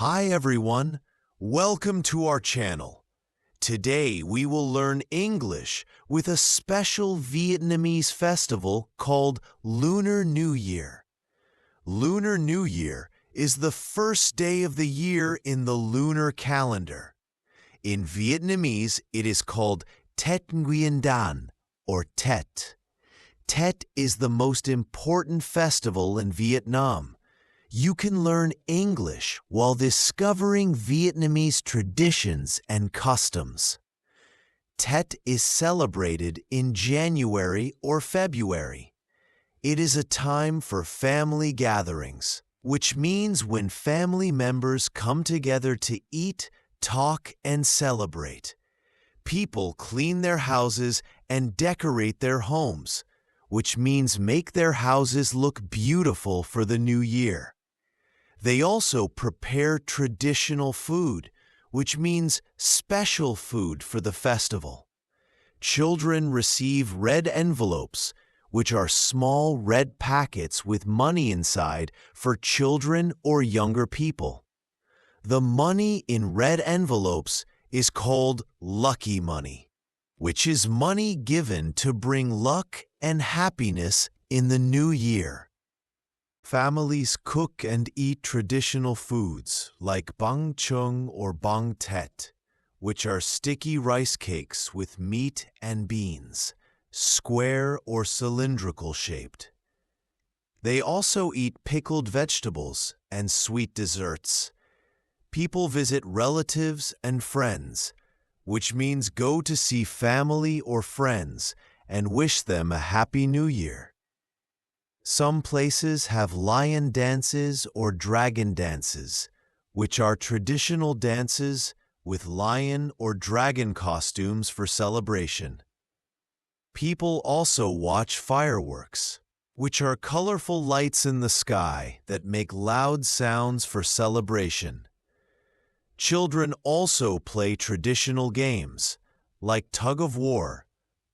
Hi everyone, welcome to our channel. Today we will learn English with a special Vietnamese festival called Lunar New Year. Lunar New Year is the first day of the year in the lunar calendar. In Vietnamese, it is called Tết Nguyên Đán or Tết. Tết is the most important festival in Vietnam. You can learn English while discovering Vietnamese traditions and customs. Tết is celebrated in January or February. It is a time for family gatherings, which means when family members come together to eat, talk, and celebrate. People clean their houses and decorate their homes, which means make their houses look beautiful for the new year. They also prepare traditional food, which means special food for the festival. Children receive red envelopes, which are small red packets with money inside for children or younger people. The money in red envelopes is called lucky money, which is money given to bring luck and happiness in the new year. Families cook and eat traditional foods like bánh chưng or bánh tét, which are sticky rice cakes with meat and beans, square or cylindrical shaped. They also eat pickled vegetables and sweet desserts. People visit relatives and friends, which means go to see family or friends and wish them a Happy New Year. Some places have lion dances or dragon dances, which are traditional dances with lion or dragon costumes for celebration. People also watch fireworks, which are colorful lights in the sky that make loud sounds for celebration. Children also play traditional games like tug-of-war,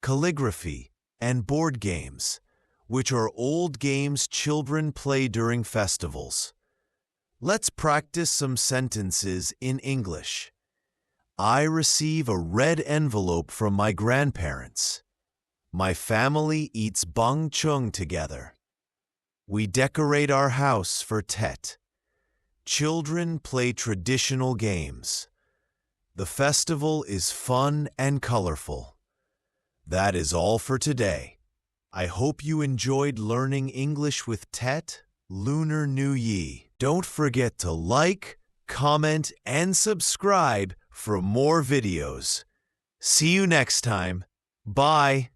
calligraphy, and board games, which are old games children play during festivals. Let's practice some sentences in English. I receive a red envelope from my grandparents. My family eats bánh chưng together. We decorate our house for Tết. Children play traditional games. The festival is fun and colorful. That is all for today. I hope you enjoyed learning English with Tết, Lunar New Year. Don't forget to like, comment, and subscribe for more videos. See you next time. Bye.